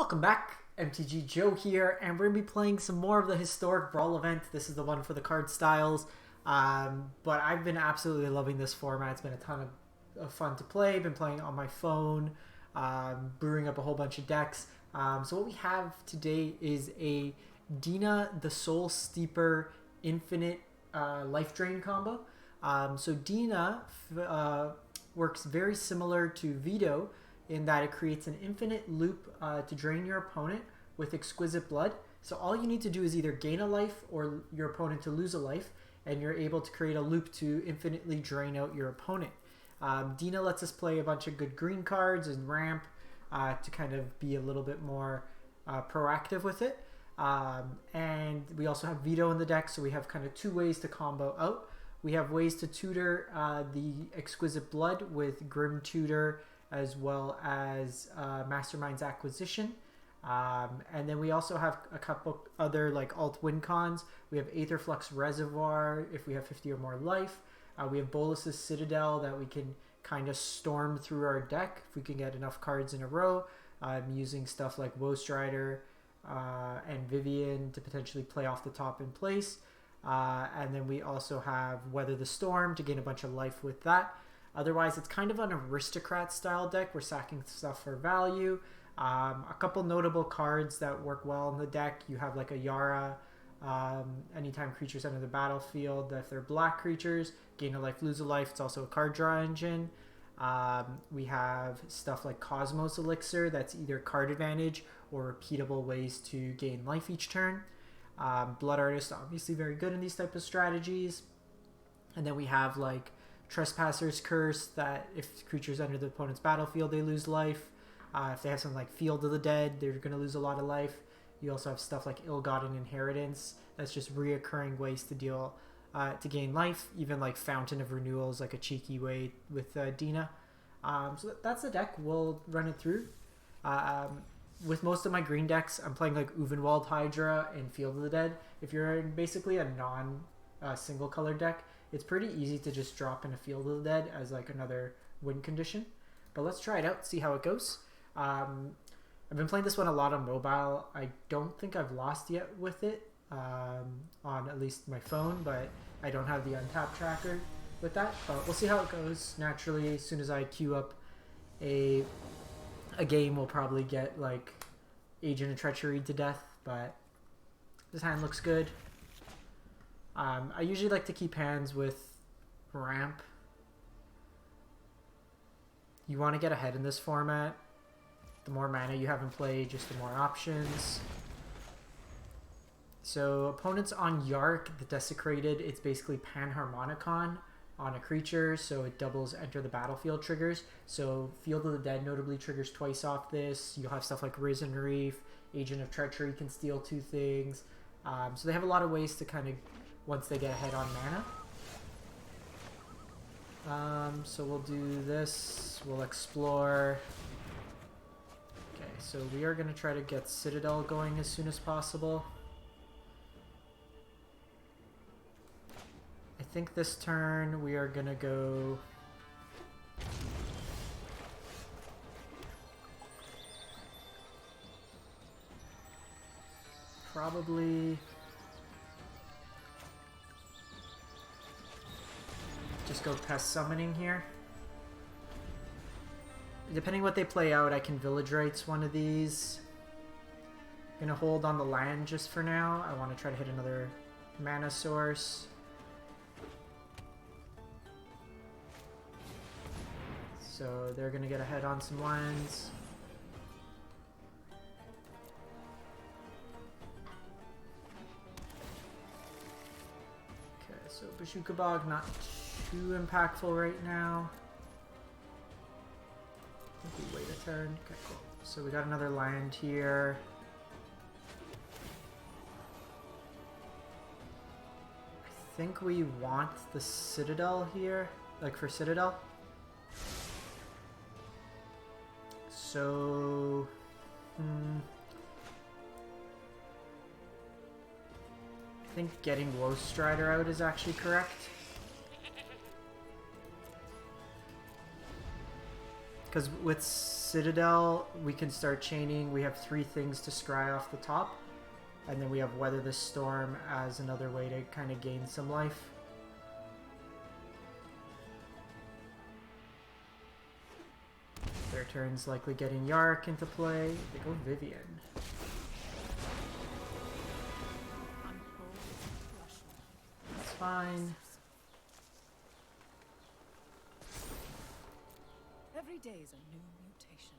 Welcome back, MTG Joe here, and we're going to be playing some more of the historic Brawl event. This is the one for the card styles, but I've been absolutely loving this format. It's been a ton of fun to play. Been playing on my phone, brewing up a whole bunch of decks. So what we have today is a Dina the Soul Steeper Infinite Life Drain combo. So Dina works very similar to Vito, in that it creates an infinite loop to drain your opponent with exquisite blood. So all you need to do is either gain a life or your opponent to lose a life, and you're able to create a loop to infinitely drain out your opponent. Dina lets us play a bunch of good green cards and ramp to kind of be a little bit more proactive with it. And we also have Vito in the deck, so we have kind of two ways to combo out. We have ways to tutor the exquisite blood with Grim Tutor, as well as Mastermind's Acquisition. And then we also have a couple other like alt win cons. We have aetherflux reservoir if we have 50 or more life. We have bolas' citadel that we can kind of storm through our deck if we can get enough cards in a row, using stuff like Woe Strider and Vivian to potentially play off the top in place. And then we also have Weather the Storm to gain a bunch of life with that. Otherwise, it's kind of an aristocrat style deck. We're sacking stuff for value. A couple notable cards that work well in the deck. You have like a Yara. Anytime creatures enter the battlefield, if they're black creatures, gain a life, lose a life. It's also a card draw engine. We have stuff like Cosmos Elixir. That's either card advantage or repeatable ways to gain life each turn. Blood Artist, obviously very good in these type of strategies. And then we have like Trespasser's Curse, that if creatures enter the opponent's battlefield, they lose life. If they have something like Field of the Dead, they're going to lose a lot of life. You also have stuff like Ill-Gotten Inheritance. That's just reoccurring ways to deal to gain life. Even like Fountain of Renewals, like a cheeky way with Dina. So that's the deck. We'll run it through. With most of my green decks, I'm playing like Uvenwald Hydra and Field of the Dead. If you're in basically a non-single color deck, it's pretty easy to just drop in a Field of the Dead as like another win condition. But let's try it out, see how it goes. I've been playing this one a lot on mobile. I don't think I've lost yet with it on at least my phone, but I don't have the Untapped tracker with that. But we'll see how it goes. Naturally, as soon as I queue up a game, we'll probably get like Agent of Treachery to death, but this hand looks good. I usually like to keep hands with ramp. You want to get ahead in this format. The more mana you have in play, just the more options. So opponents on Yark, the Desecrated, it's basically Panharmonicon on a creature, so it doubles enter the battlefield triggers. So Field of the Dead notably triggers twice off this. You'll have stuff like Risen Reef, Agent of Treachery can steal 2 things. So they have a lot of ways to kind of, once they get ahead on mana. So we'll do this, we'll explore. Okay, so we are going to try to get Citadel going as soon as possible. I think this turn we are going to go... probably... just go Pest Summoning here. Depending what they play out, I can Village Rites one of these. Gonna hold on the land just for now. I want to try to hit another mana source. So they're gonna get ahead on some lands. Okay, so Bashuka Bog not too impactful right now. I think we wait a turn. Okay, cool. So we got another land here. I think we want the Citadel here, like for Citadel. So, I think getting Woe Strider out is actually correct. Because with Citadel, we can start chaining. We have 3 things to scry off the top. And then we have Weather the Storm as another way to kind of gain some life. Their turn's likely getting Yark into play. They go Vivian. That's fine. Every day is a new mutation.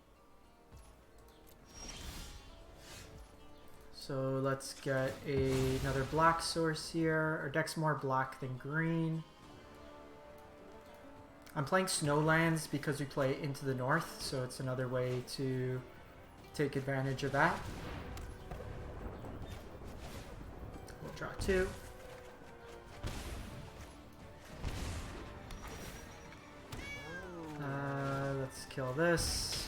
So let's get another black source here. Our deck's more black than green. I'm playing Snowlands because we play into the north, so it's another way to take advantage of that. We'll draw 2. Let's kill this.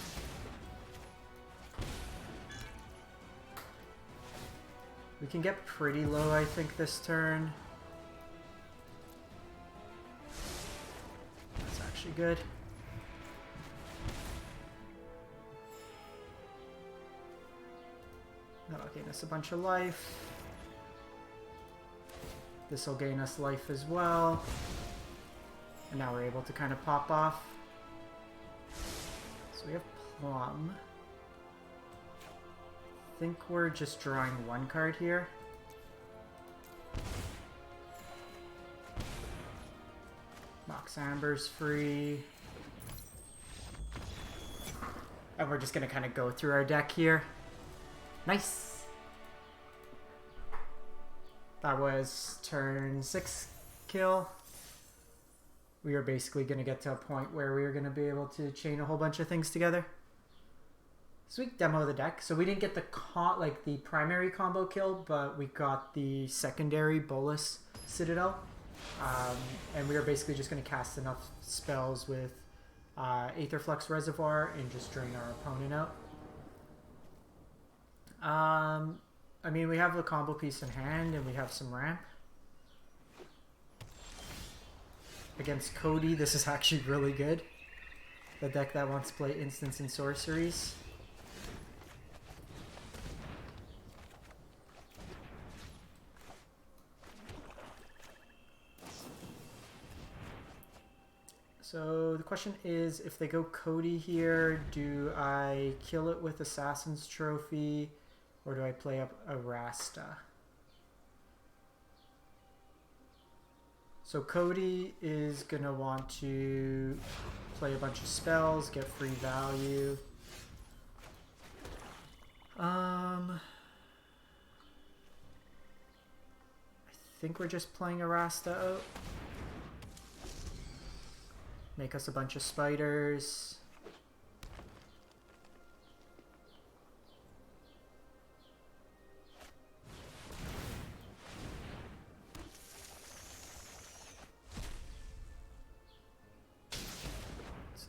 We can get pretty low, I think, this turn. That's actually good. That'll gain us a bunch of life. This will gain us life as well. And now we're able to kind of pop off. So we have Plum. I think we're just drawing 1 card here. Mox Amber's free. And we're just going to kind of go through our deck here. Nice! That was turn 6 kill. We were basically going to get to a point where we were going to be able to chain a whole bunch of things together. So we demo the deck. So we didn't get the the primary combo kill, but we got the secondary bolas citadel. And we were basically just going to cast enough spells with aetherflux reservoir and just drain our opponent out. I mean, we have a combo piece in hand and we have some ramp. Against Cody, this is actually really good. The deck that wants to play instants and sorceries. So the question is, if they go Cody here, do I kill it with Assassin's Trophy or do I play up a Rasta? So Cody is going to want to play a bunch of spells, get free value. I think we're just playing a Rasta out. Make us a bunch of spiders.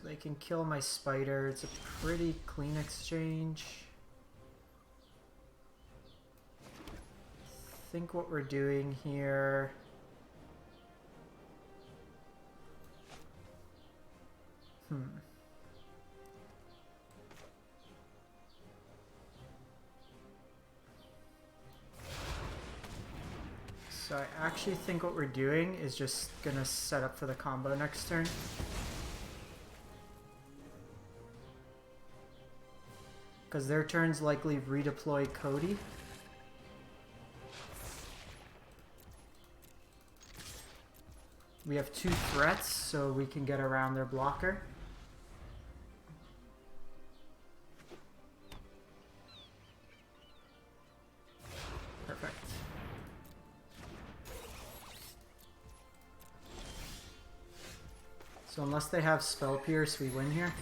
They can kill my spider. It's a pretty clean exchange. I think what we're doing here... So I actually think what we're doing is just gonna set up for the combo next turn. Because their turn's likely redeploy Cody. We have 2 threats, so we can get around their blocker. Perfect. So unless they have Spell Pierce, we win here.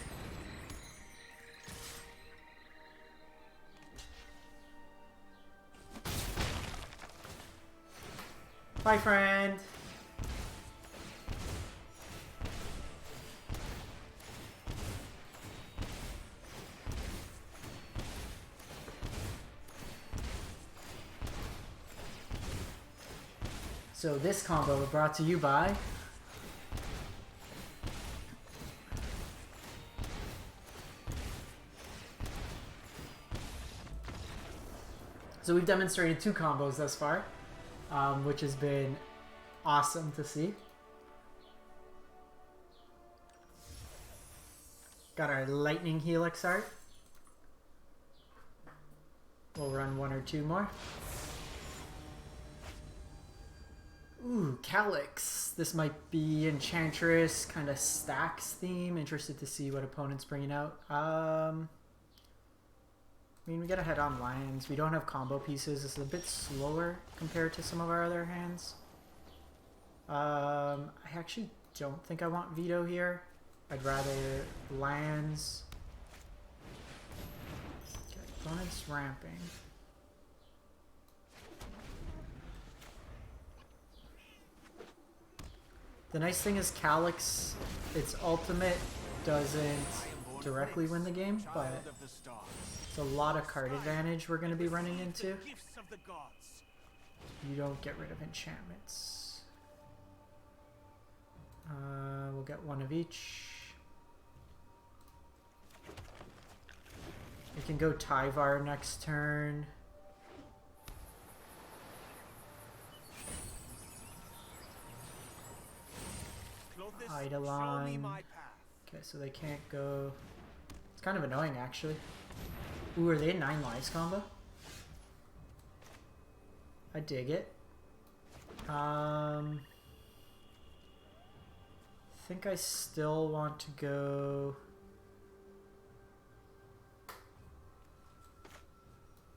Bye, friend. So this combo brought to you by So we've demonstrated 2 combos thus far, which has been awesome to see. Got our lightning helix art. We'll run 1 or 2 more. Ooh, Calyx. This might be Enchantress, kind of stacks theme. Interested to see what opponent's bringing out. I mean, we get ahead on lands. We don't have combo pieces. This is a bit slower compared to some of our other hands. I actually don't think I want veto here. I'd rather lands. Okay, opponent's ramping. The nice thing is Calyx, its ultimate doesn't directly win the game, but it's a lot of card advantage we're going to be running into. You don't get rid of enchantments. We'll get 1 of each. We can go Tyvar next turn. Eidolon. Okay, so they can't go. It's kind of annoying, actually. Ooh, are they a 9 lives combo? I dig it. I think I still want to go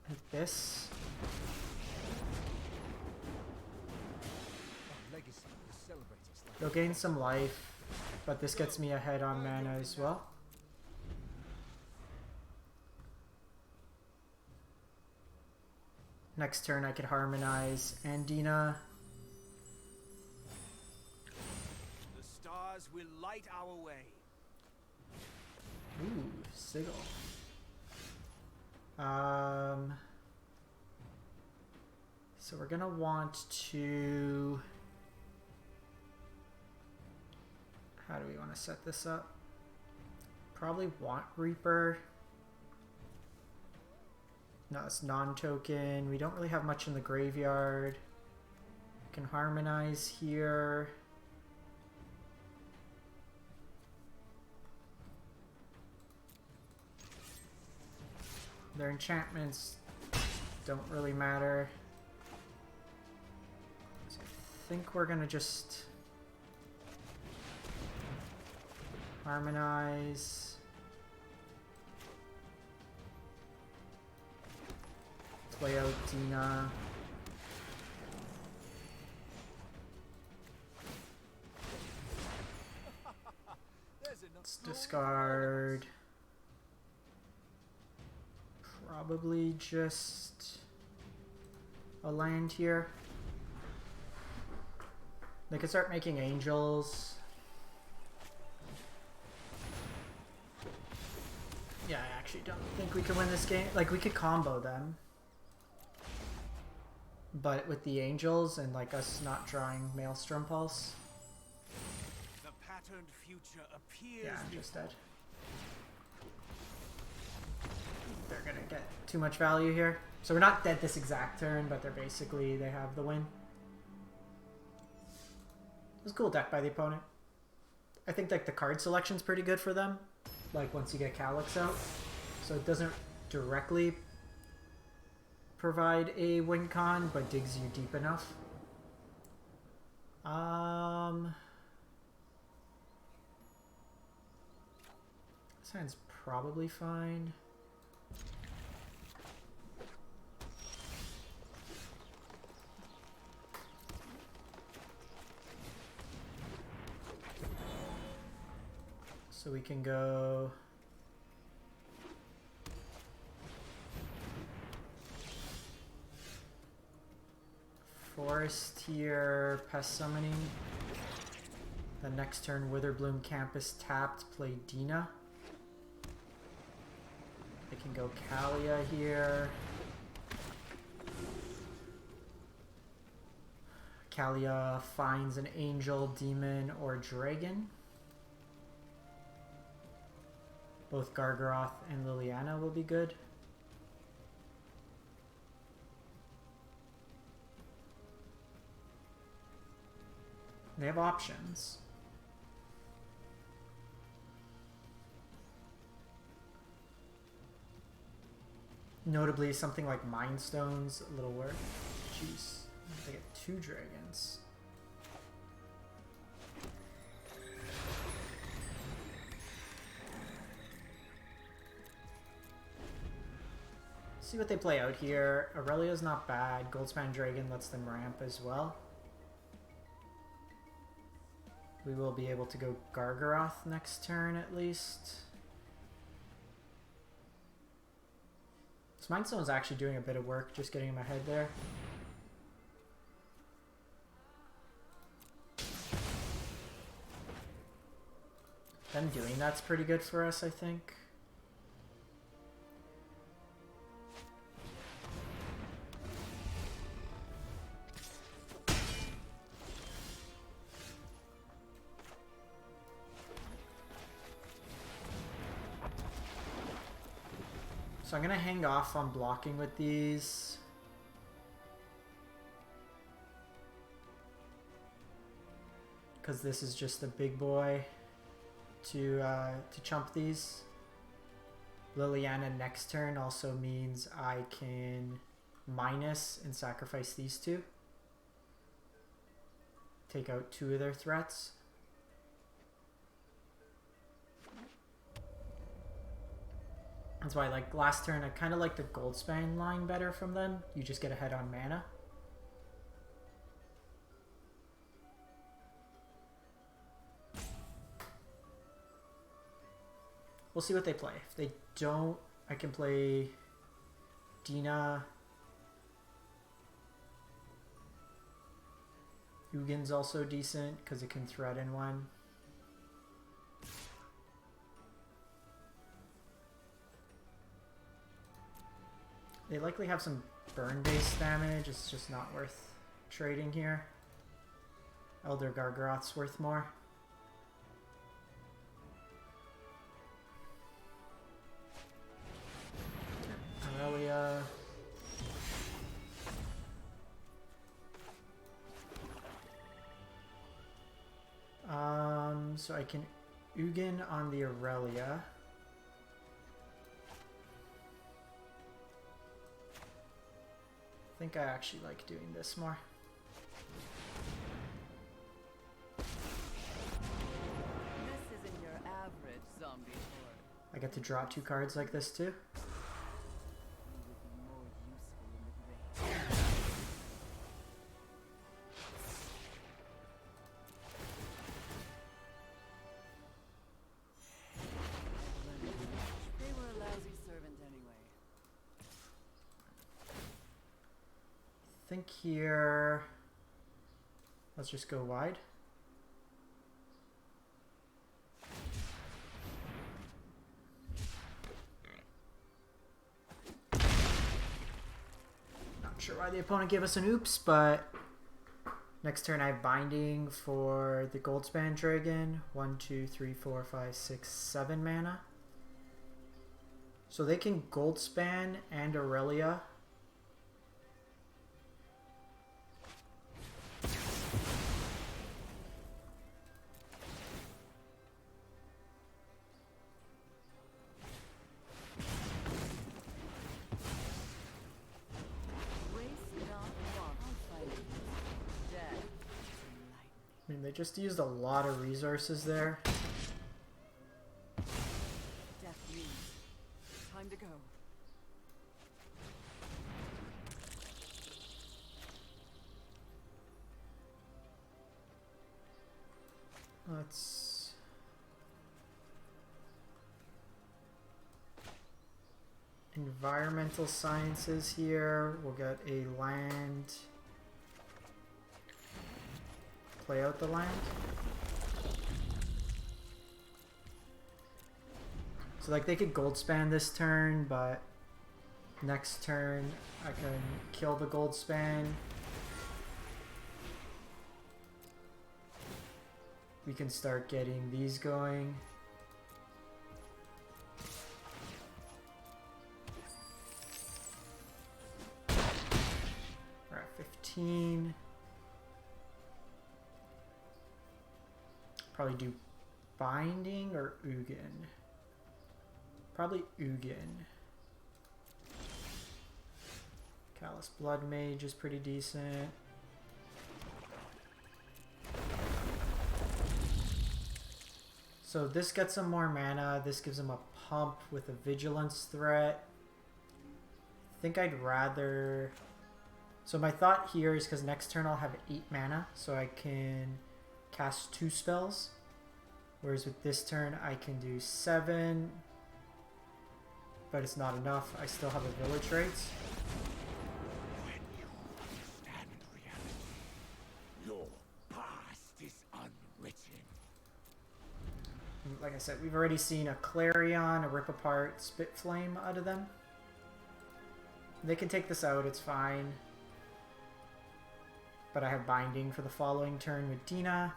like this. They'll gain some life, but this gets me ahead on mana as well. Next turn I could harmonize and Dina. The stars will light our way. Ooh, Sigil. So we're gonna want to. How do we want to set this up? Probably want Reaper. No, it's non-token. We don't really have much in the graveyard. We can harmonize here. Their enchantments don't really matter. So I think we're gonna just harmonize. Play out Dina. Let's discard. Probably just a land here. They could start making angels. Yeah, I actually don't think we can win this game. Like, we could combo them. But with the angels and like us not drawing Maelstrom Pulse. The patterned future appears. Yeah, I'm just dead. They're gonna get too much value here. So we're not dead this exact turn, but they're basically, they have the win. It was a cool deck by the opponent. I think like the card selection's pretty good for them. Like once you get Calyx out. So it doesn't directly provide a win con, but digs you deep enough. This hand's probably fine. So we can go Forest here, Pest Summoning. The next turn, Witherbloom Campus tapped, play Dina. I can go Kalia here. Kalia finds an angel, demon, or dragon. Both Gargaroth and Liliana will be good. They have options. Notably, something like Mind Stone's a little worth. Jeez, they get 2 dragons. See what they play out here. Aurelia's not bad. Goldspan Dragon lets them ramp as well. We will be able to go Gargaroth next turn at least. This Mind Stone's actually doing a bit of work, just getting him ahead there. Them doing that's pretty good for us, I think. So I'm going to hang off on blocking with these. Because this is just a big boy to chump these. Liliana next turn also means I can minus and sacrifice these 2. Take out 2 of their threats. That's why, like, last turn, I kind of like the Goldspan line better from them. You just get ahead on mana. We'll see what they play. If they don't, I can play Dina. Ugin's also decent because it can threaten one. They likely have some burn-based damage. It's just not worth trading here. Elder Gargaroth's worth more. Aurelia. So I can Ugin on the Aurelia. I think I actually like doing this more. This isn't your average zombie horde. I get to draw 2 cards like this too. You would be more useful in the grave. They were a lousy servant anyway. I think here, let's just go wide. Not sure why the opponent gave us an oops, but next turn I have binding for the Goldspan Dragon. 1, 2, 3, 4, 5, 6, 7 mana. So they can Goldspan and Aurelia. I mean, they just used a lot of resources there. Death leaves. Time to go. Let's... Environmental sciences here. We'll get a land. Play out the land. So like they could Goldspan this turn, but next turn I can kill the Goldspan. We can start getting these going. We're at 15. Probably do Binding or Ugin. Probably Ugin. Callous Blood Mage is pretty decent. So this gets him more mana. This gives him a pump with a vigilance threat. I think I'd rather... So my thought here is because next turn I'll have 8 mana, so I can cast 2 spells. Whereas with this turn I can do 7, but it's not enough. I still have a village rates. When you understand reality, your past is unwritten. Like I said, we've already seen a Clarion, a Rip Apart, Spit Flame out of them. They can take this out, it's fine. But I have Binding for the following turn with Dina.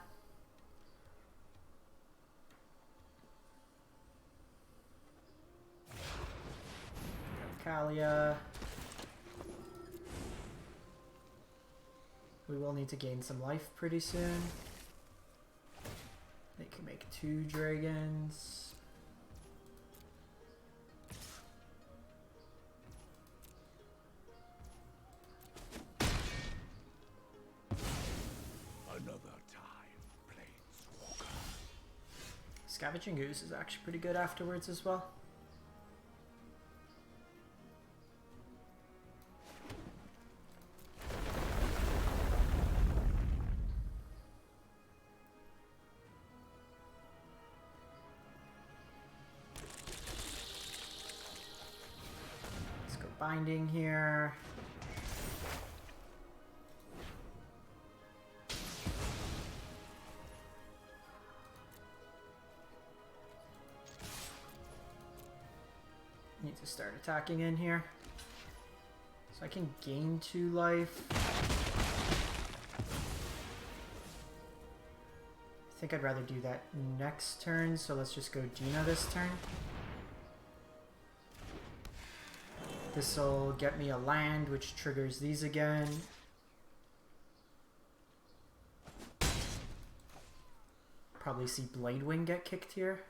Kalia. We will need to gain some life pretty soon. They can make 2 dragons. Another time, Planeswalker. Scavenging Ooze is actually pretty good afterwards as well. Let's go Binding here. Need to start attacking in here. So I can gain 2 life. I think I'd rather do that next turn, so let's just go Dina this turn. This'll get me a land, which triggers these again. Probably see Bladewing get kicked here.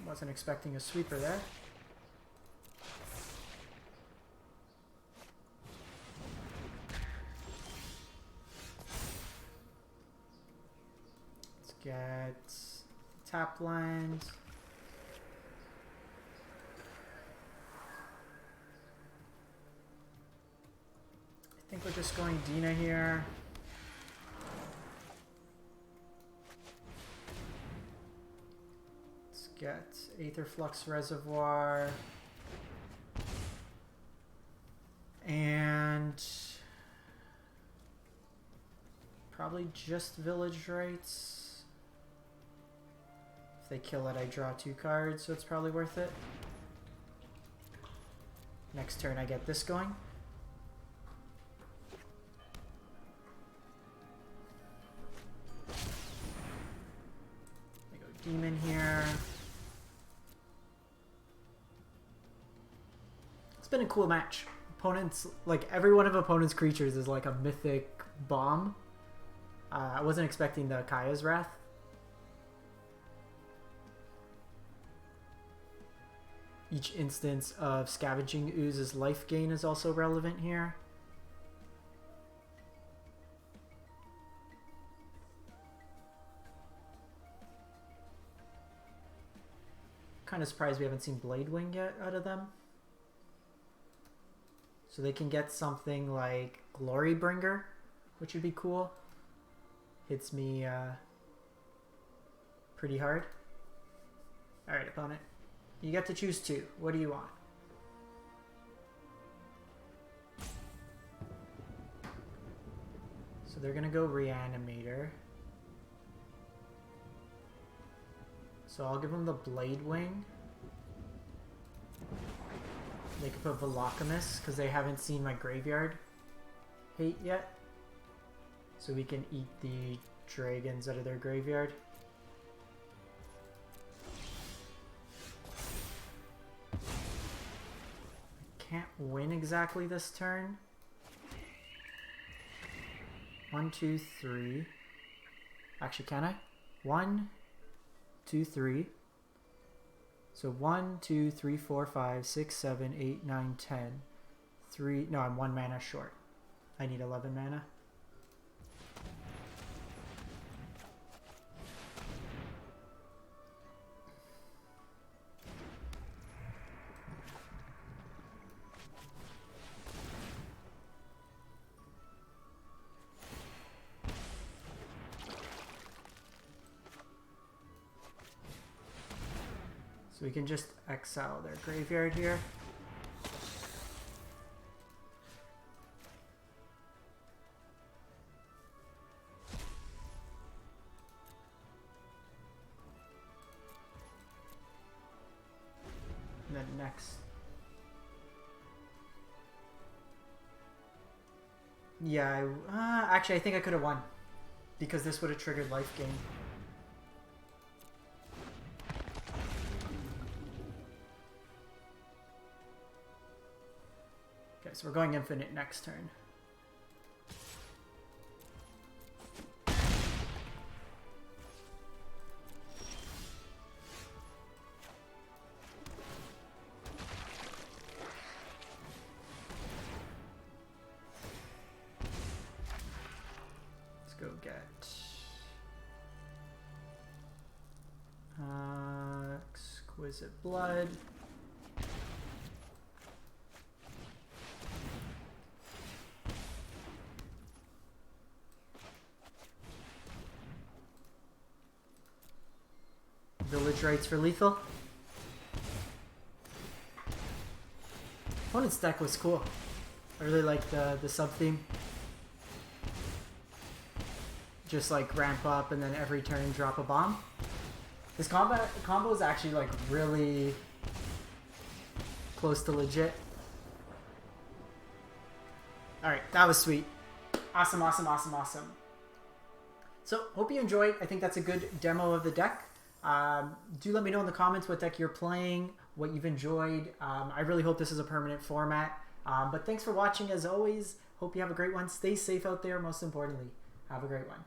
Wasn't expecting a sweeper there. Let's get tap land. I think we're just going Dina here. Get aetherflux reservoir and probably just village rights. If they kill it, I draw 2 cards, so it's probably worth it. Next turn I get this going. I go demon here. Been a cool match. Opponents, like every one of opponent's creatures is like a mythic bomb. I wasn't expecting the Kaya's Wrath. Each instance of Scavenging Ooze's life gain is also relevant here. Kind of surprised we haven't seen Bladewing yet out of them. So they can get something like Glorybringer, which would be cool. Hits me pretty hard. Alright, opponent. You get to choose 2. What do you want? So they're going to go Reanimator. So I'll give them the Bladewing. They could put Velocomist because they haven't seen my graveyard hate yet. So we can eat the dragons out of their graveyard. Can't win exactly this turn. 1, 2, 3. Actually, can I? 1, 2, 3. So 1, 2, 3, 4, 5, 6, 7, 8, 9, 10. 3. No, I'm 1 mana short. I need 11 mana. So we can just exile their graveyard here. And then next. Yeah, actually I think I could have won. Because this would have triggered life gain. Okay, so we're going infinite next turn. Let's go get exquisite blood. Village rights for lethal. Opponent's deck was cool. I really like the sub-theme. Just like ramp up and then every turn drop a bomb. This combo is actually like really close to legit. Alright, that was sweet. Awesome, awesome, awesome, awesome. So, hope you enjoyed. I think that's a good demo of the deck. Do let me know in the comments what deck you're playing, what you've enjoyed. I really hope this is a permanent format. But thanks for watching as always. Hope you have a great one. Stay safe out there, most importantly. Have a great one.